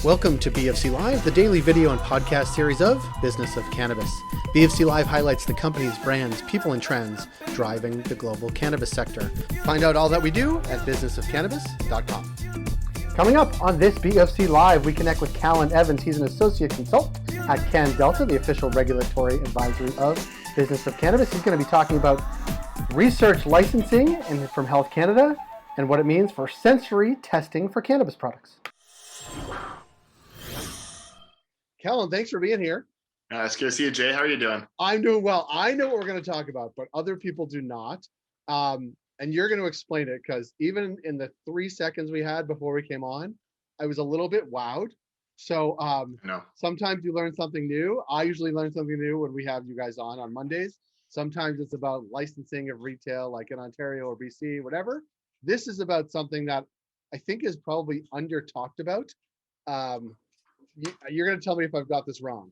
Welcome to BFC Live, the daily video and podcast series of Business of Cannabis. BFC Live highlights the companies, brands, people, and trends driving the global cannabis sector. Find out all that we do at businessofcannabis.com. Coming up on this BFC Live, we connect with Callan Evans. He's an associate consultant at CanDelta, the official regulatory advisory of Business of Cannabis. He's going to be talking about research licensing from Health Canada and what it means for sensory testing for cannabis products. Callan, thanks for being here. It's good to see you, Jay. How are you doing? I'm doing well. I know what we're going to talk about, but other people do not. And you're going to explain it because even in the 3 seconds we had before we came on, I was a little bit wowed. So sometimes you learn something new. I usually learn something new when we have you guys on Mondays. Sometimes it's about licensing of retail, like in Ontario or BC, whatever. This is about something that I think is probably under talked about. You're going to tell me if I've got this wrong.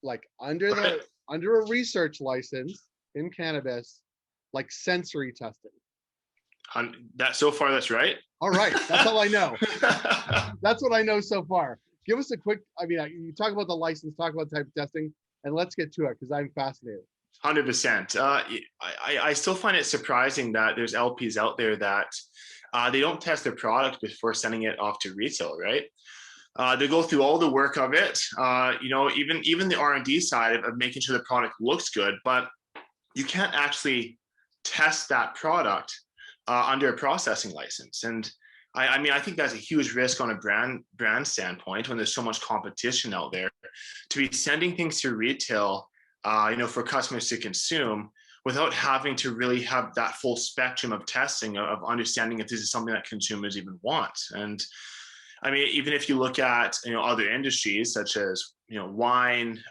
Like under a research license in cannabis, like sensory testing. That's right. All right, that's all I know. That's what I know so far. Give us a quick. You talk about the license, talk about type of testing, and let's get to it because I'm fascinated. 100%. I still find it surprising that there's LPs out there that they don't test their product before sending it off to retail, right? They go through all the work of it, even the R&D side of making sure the product looks good, but you can't actually test that product under a processing license. And I think that's a huge risk on a brand standpoint when there's so much competition out there to be sending things to retail, for customers to consume without having to really have that full spectrum of testing of understanding if this is something that consumers even want. And even if you look at other industries such as wine,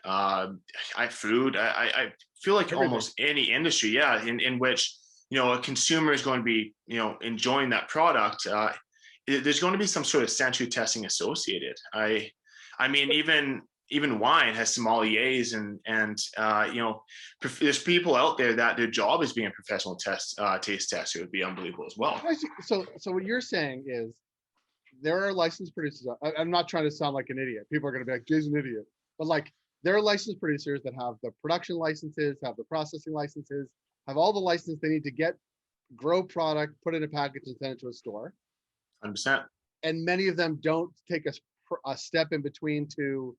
food, I feel like almost any industry, in which a consumer is going to be enjoying that product. There's going to be some sort of sensory testing associated. Even wine has sommeliers and there's people out there that their job is being a professional taste tester. It would be unbelievable as well. So what you're saying is, there are licensed producers. I'm not trying to sound like an idiot. People are going to be like, Jay's an idiot. But there are licensed producers that have the production licenses, have the processing licenses, have all the license they need to grow product, put it in a package and send it to a store. 100%. And many of them don't take a step in between to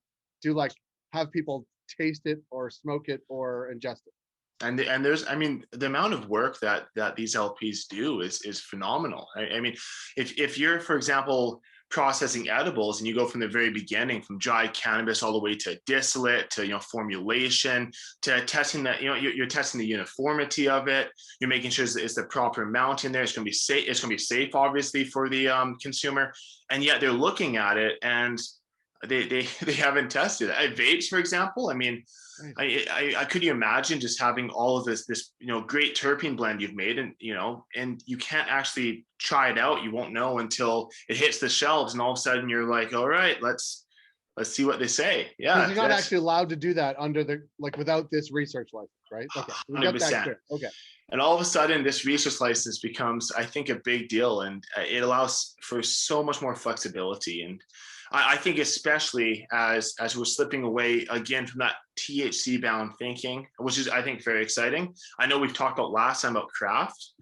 have people taste it or smoke it or ingest it. And there's, the amount of work that these LPs do is phenomenal. If you're, for example, processing edibles and you go from the very beginning, from dried cannabis all the way to distillate to formulation to testing that, you're testing the uniformity of it. You're making sure it's the proper amount in there. It's going to be safe. It's going to be safe, obviously, for the consumer. And yet they're looking at it and they haven't tested it. Vapes, for example. Could you imagine just having all of this great terpene blend you've made and you can't actually try it out. You won't know until it hits the shelves and all of a sudden you're like, all right, let's see what they say. Yeah. You're not actually allowed to do that under without this research license, right? Okay. We got that clear. Okay. And all of a sudden this research license becomes, I think, a big deal, and it allows for so much more flexibility. And I think especially as we're slipping away again from that THC bound thinking, which is, I think, very exciting. I know we've talked about last time about craft,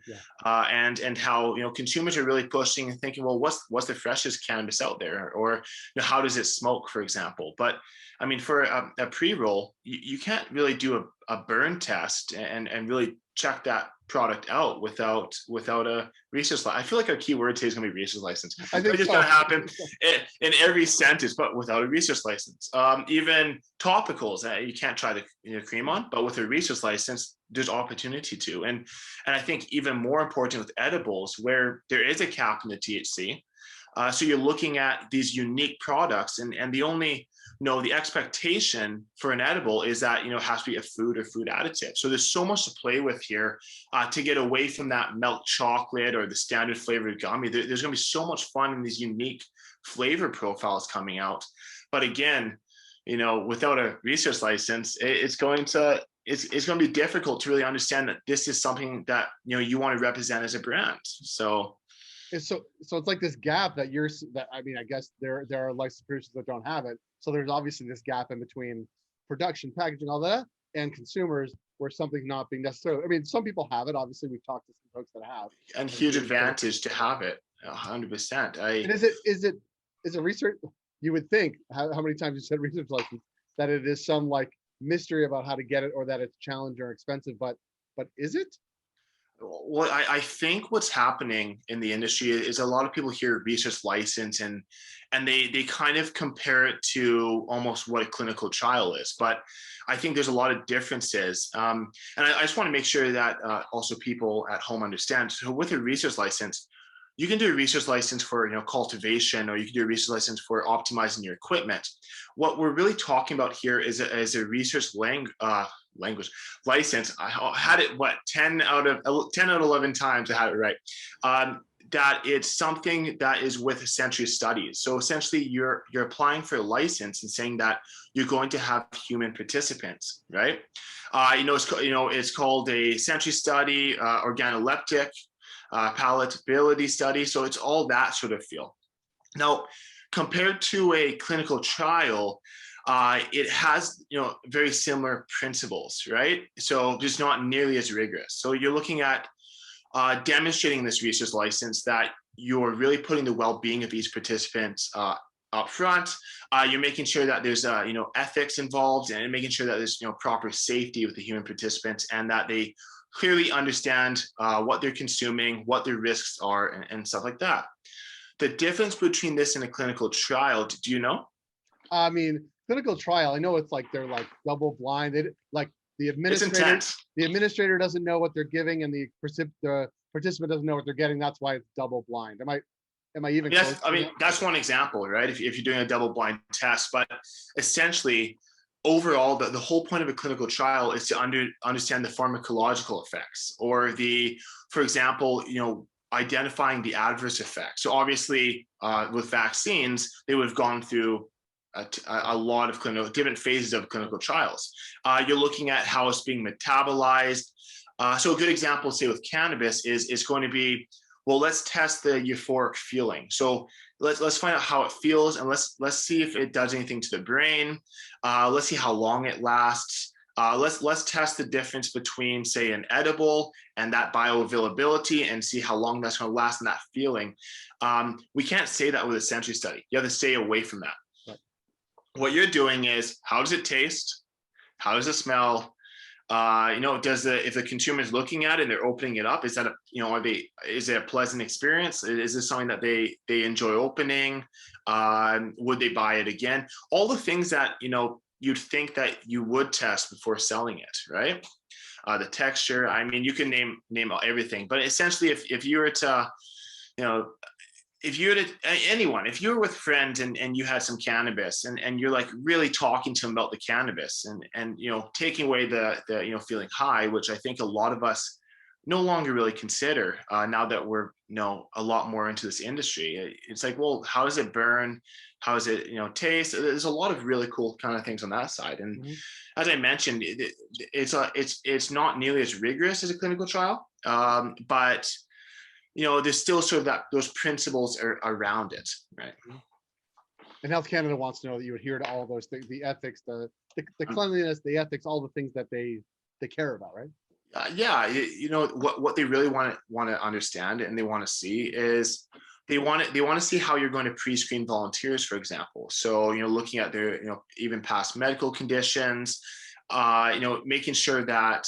and how consumers are really pushing and thinking, well, what's the freshest cannabis out there, or how does it smoke, for example. But for a pre-roll, you can't really do a burn test and really check that product out without a research license. I feel like our key word today is going to be research license. I think it's going to happen in every sentence, but without a research license. Even topicals, you can't try the cream on, but with a research license, there's opportunity to. And I think even more important with edibles, where there is a cap in the THC. So you're looking at these unique products, and the only the expectation for an edible is that it has to be a food or food additive. So there's so much to play with here to get away from that milk chocolate or the standard flavored gummy. There's going to be so much fun in these unique flavor profiles coming out. But again, without a research license, it's going to be difficult to really understand that this is something that you want to represent as a brand. So so it's like this gap that I mean, I guess there are licensed producers that don't have it. So there's obviously this gap in between production, packaging, all that, and consumers where something's not being necessarily. I mean, some people have it. Obviously, we've talked to some folks that have. And And huge advantage to have it. 100%. and is it research? You would think how many times you said research license that it is some like mystery about how to get it or that it's challenging or expensive, but is it? Well, I think what's happening in the industry is a lot of people hear research license and they kind of compare it to almost what a clinical trial is. But I think there's a lot of differences. And I just want to make sure that also people at home understand. So with a research license, you can do a research license for cultivation, or you can do a research license for optimizing your equipment. What we're really talking about here is a research language license. I had it 10 out of 11 times I had it right. That it's something that is with a century studies. So essentially you're applying for a license and saying that you're going to have human participants, right? It's called a century study, organoleptic, palatability study. So it's all that sort of feel. Now, compared to a clinical trial, it has very similar principles, right? So just not nearly as rigorous. So you're looking at demonstrating this research license that you're really putting the well-being of each participant up front. You're making sure that there's ethics involved, and making sure that there's proper safety with the human participants, and that they clearly understand what they're consuming, what their risks are, and stuff like that. The difference between this and a clinical trial, do you know? I mean, clinical trial, I know it's like they're like double blind. Like the It's intense. administrator doesn't know what they're giving, and the participant doesn't know what they're getting. That's why it's double blind. Am I even close? I mean, that's one example, right? If you're doing a double blind test, but essentially, overall, the whole point of a clinical trial is to understand the pharmacological effects, or for example, identifying the adverse effects. So obviously, with vaccines, they would have gone through a lot of different phases of clinical trials. You're looking at how it's being metabolized. So a good example, say with cannabis, is going to be, well, let's test the euphoric feeling. So let's find out how it feels, and let's see if it does anything to the brain. Let's see how long it lasts. Let's test the difference between, say, an edible and that bioavailability, and see how long that's going to last and that feeling. We can't say that with a sensory study. You have to stay away from that. Right. What you're doing is, how does it taste? How does it smell? If the consumer is looking at it and they're opening it up, is that is it a pleasant experience? Is this something that they enjoy opening? Would they buy it again? All the things that you'd think that you would test before selling it, right? The texture. I mean, you can name everything, but essentially, if you were to, if you were to anyone, if you were with friends and you had some cannabis, and you're like really talking to them about the cannabis, and taking away the feeling high, which I think a lot of us no longer really consider now that we're a lot more into this industry. It's like, well, how does it burn? How does it taste? There's a lot of really cool kind of things on that side. And as I mentioned, it's not nearly as rigorous as a clinical trial, but there's still sort of those principles are around it, right? And Health Canada wants to know that you adhere to all those things, the ethics, the cleanliness, the ethics, all the things that they care about, right? What they really want to understand, and they want to see, is they want to see how you're going to pre-screen volunteers, for example. So looking at their even past medical conditions, making sure that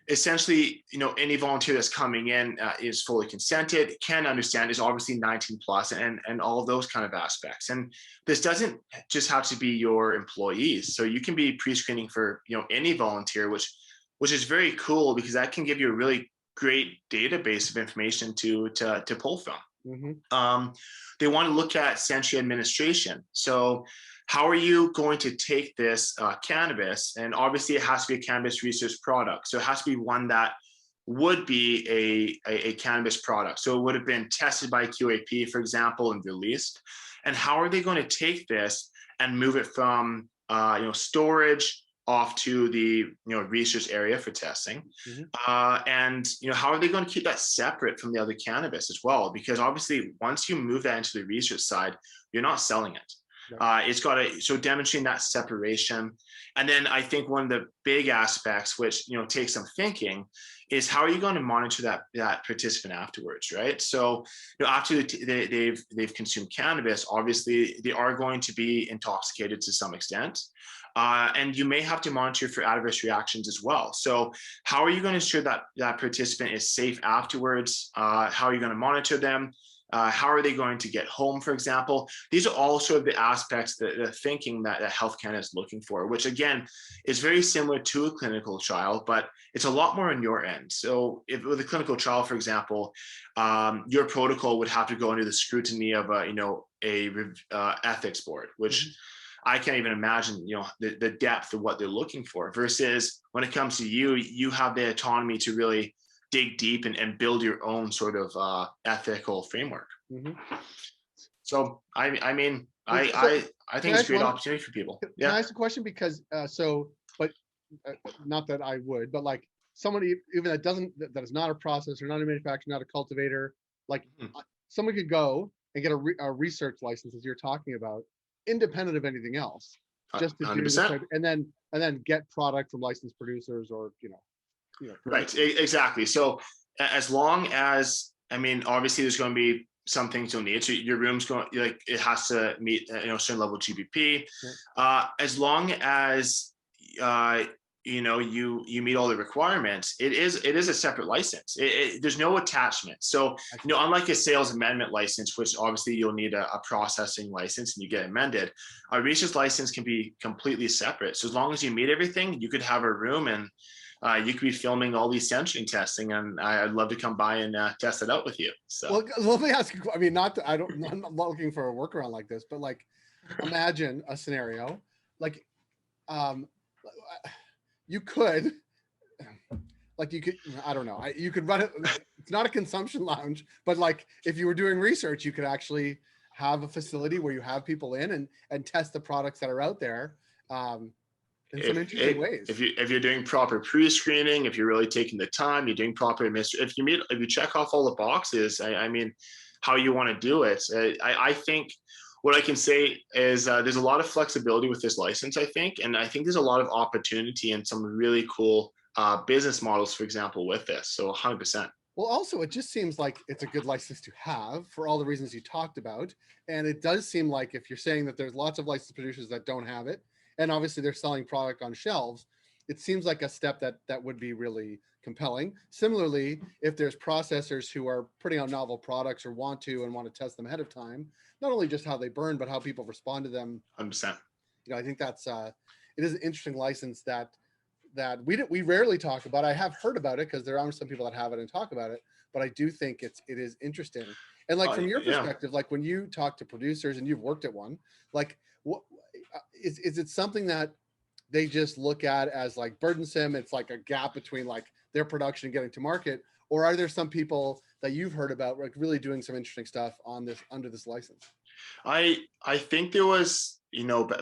essentially any volunteer that's coming in is fully consented, can understand, is obviously 19 plus, and all of those kind of aspects. And this doesn't just have to be your employees. So you can be pre-screening for any volunteer, which is very cool, because that can give you a really great database of information to pull from. They want to look at sensory administration. So how are you going to take this cannabis? And obviously it has to be a cannabis research product. So it has to be one that would be a cannabis product. So it would have been tested by QAP, for example, and released. And how are they going to take this and move it from storage off to the research area for testing, and how are they going to keep that separate from the other cannabis as well? Because obviously, once you move that into the research side, you're not selling it. It's got to demonstrating that separation. And then I think one of the big aspects, which takes some thinking, is how are you going to monitor that participant afterwards, right? So after they've consumed cannabis, obviously they are going to be intoxicated to some extent. And you may have to monitor for adverse reactions as well. So how are you going to ensure that that participant is safe afterwards? How are you going to monitor them? How are they going to get home, for example? These are all sort of the aspects, the thinking that Health Canada is looking for, which again is very similar to a clinical trial, but it's a lot more on your end. So if with a clinical trial, for example, your protocol would have to go under the scrutiny of a ethics board, which I can't even imagine, the depth of what they're looking for, versus when it comes to you have the autonomy to really dig deep and build your own sort of ethical framework. So I think it's a great opportunity for people. Can I ask a question? Because not that I would, but like somebody even that is not a processor, not a manufacturer, not a cultivator, like someone could go and get a research license, as you're talking about, independent of anything else, just to 100%. Do this type, and then get product from licensed producers, or right, exactly. So as long as, obviously there's going to be some things you'll need. So your room's going, like, it has to meet a certain level of GBP. As long as you meet all the requirements, it is a separate license. There's no attachment. So unlike a sales amendment license, which obviously you'll need a processing license and you get amended, a research license can be completely separate. So as long as you meet everything, you could have a room and you could be filming all these sensing testing, and I'd love to come by and test it out with you. So, well, let me ask you. I'm not looking for a workaround like this, but like, imagine a scenario like, you could, I don't know. You could run it. It's not a consumption lounge, but like if you were doing research, you could actually have a facility where you have people in and test the products that are out there. In some interesting ways. If you're doing proper pre-screening, if you're really taking the time, you're doing proper if you check off all the boxes, how you want to do it. I think what I can say is there's a lot of flexibility with this license, I think, and I think there's a lot of opportunity and some really cool business models, for example, with this. So 100%. Well, also, it just seems like it's a good license to have for all the reasons you talked about. And it does seem like, if you're saying that there's lots of licensed producers that don't have it, and obviously they're selling product on shelves, it seems like a step that would be really compelling. Similarly, if there's processors who are putting out novel products or want to test them ahead of time, not only just how they burn, but how people respond to them. 100%. I think that's it is an interesting license that we rarely talk about. I have heard about it because there are some people that have it and talk about it, but I do think it is interesting. And like from your perspective, like when you talk to producers and you've worked at one, like what is it something that they just look at as like burdensome? It's like a gap between like their production and getting to market, or are there some people that you've heard about like really doing some interesting stuff on this under this license? I think there was,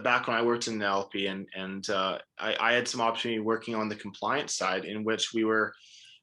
back when I worked in the LP and I had some opportunity working on the compliance side, in which we were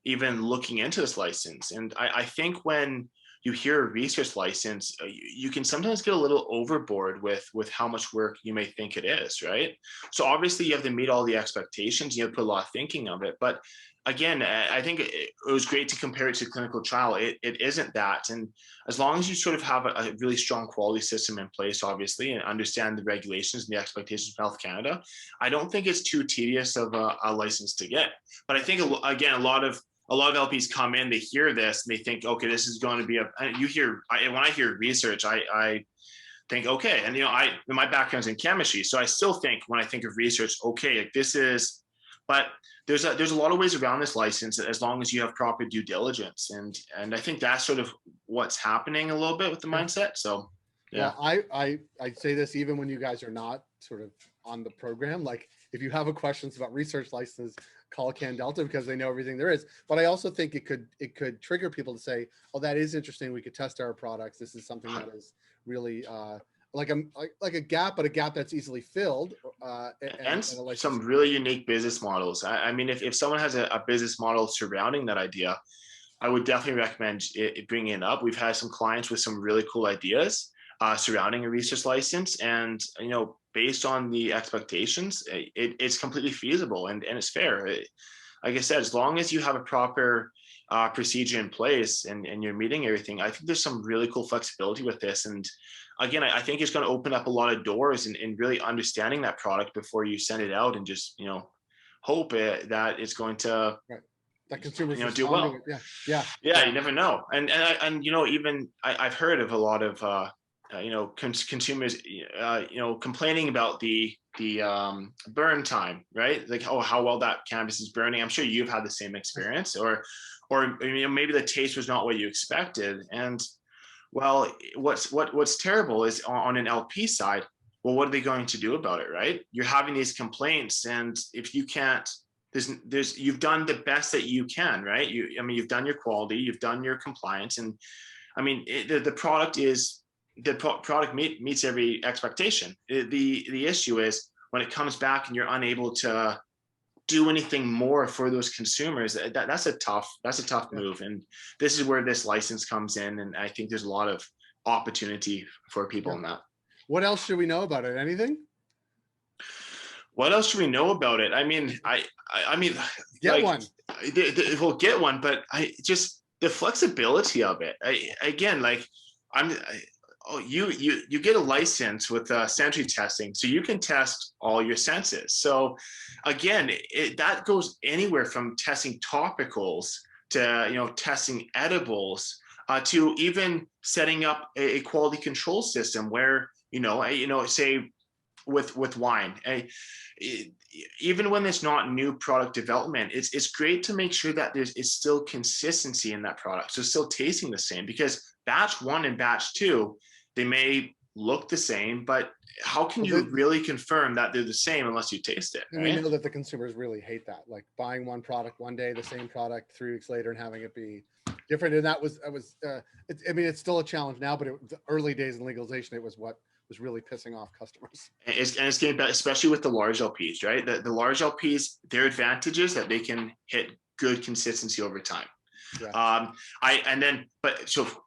even looking into this license. And I think when you hear a research license, you can sometimes get a little overboard with how much work you may think it is, right? So obviously you have to meet all the expectations, you have to put a lot of thinking of it. But again, I think it was great to compare it to clinical trial. It isn't that. And as long as you sort of have a really strong quality system in place, obviously, and understand the regulations and the expectations of Health Canada, I don't think it's too tedious of a license to get. But I think, again, a lot of LPs come in, they hear this and they think, okay, this is going to be when I hear research, I think, okay. And, my background's in chemistry. So I still think when I think of research, okay, like this is, but there's a lot of ways around this license as long as you have proper due diligence. And I think that's sort of what's happening a little bit with the mindset. So, yeah. Well, I say this even when you guys are not sort of on the program, like if you have questions about research license, call CanDelta because they know everything there is. But I also think it could trigger people to say, oh, that is interesting. We could test our products. This is something that is really like a gap, but a gap that's easily filled, and some really unique business models. I mean, if someone has a business model surrounding that idea, I would definitely recommend bringing it up. We've had some clients with some really cool ideas surrounding a research license, and based on the expectations, it's completely feasible and it's fair. Like I said, as long as you have a proper procedure in place and you're meeting everything, I think there's some really cool flexibility with this. And again, I think it's going to open up a lot of doors in really understanding that product before you send it out, and just hope that it's going to that consumers do well. Yeah. You never know. And even I've heard of a lot of consumers complaining about the burn time, right? Like, oh, how well that cannabis is burning. I'm sure you've had the same experience, or maybe the taste was not what you expected. And well, what's terrible is on an LP side, well, what are they going to do about it, right? You're having these complaints, and if you can't, you've done the best that you can, right? You've done your quality, you've done your compliance, and I mean, the product meets every expectation. The issue is when it comes back and you're unable to do anything more for those consumers. That's a tough move. And this is where this license comes in. And I think there's a lot of opportunity for people in that. What else should we know about it? Anything? What else should we know about it? I mean, get one. We'll get one, but just the flexibility of it. You get a license with sensory testing, so you can test all your senses. So again, that goes anywhere from testing topicals to testing edibles to even setting up a quality control system where say with wine. Even when there's not new product development, it's great to make sure that it's still consistency in that product, so still tasting the same, because batch 1 and batch 2, they may look the same, but how can you really confirm that they're the same unless you taste it? And we know that the consumers really hate that, like buying one product one day, the same product 3 weeks later, and having it be different. And it's still a challenge now, but the early days in legalization, it was what was really pissing off customers. And it's getting better, especially with the large LPs, right? The large LPs, their advantage is that they can hit good consistency over time. Yeah.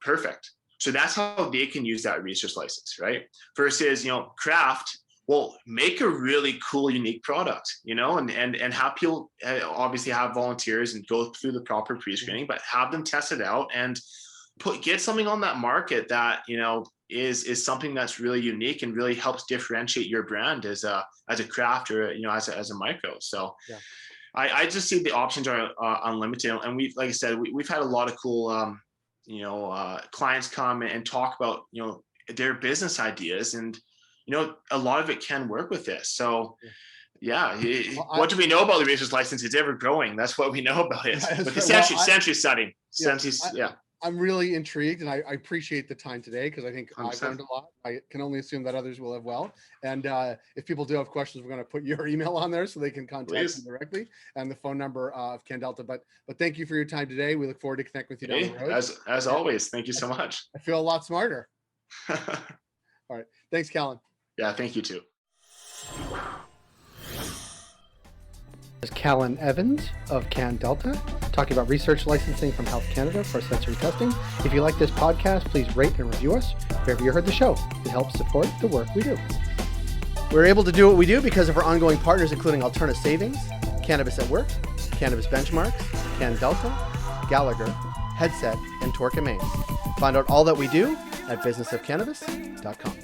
Perfect. So that's how they can use that research license, right? Versus, craft, well, make a really cool, unique product, and have people obviously have volunteers and go through the proper pre-screening, but have them test it out and get something on that market that, is something that's really unique and really helps differentiate your brand as a craft or, as a micro. So yeah. I just see the options are unlimited. And like I said, we've had a lot of cool, clients come and talk about, their business ideas, and, a lot of it can work with this. So what do we know about the research license? It's ever growing. That's what we know about it. But the sensory setting, I'm really intrigued, and I appreciate the time today, because I think 100%. I've learned a lot. I can only assume that others will have well. And if people do have questions, we're going to put your email on there so they can contact you directly, and the phone number of CanDelta. But thank you for your time today. We look forward to connecting with you down the road. As always, thank you so much. I feel a lot smarter. All right. Thanks, Callan. Yeah, thank you too. Is Callan Evans of CanDelta talking about research licensing from Health Canada for sensory testing. If you like this podcast, please rate and review us wherever you heard the show. It helps support the work we do. We're able to do what we do because of our ongoing partners, including Alterna Savings, Cannabis at Work, Cannabis Benchmarks, CanDelta, Gallagher, Headset, and Torque & Main. Find out all that we do at businessofcannabis.com.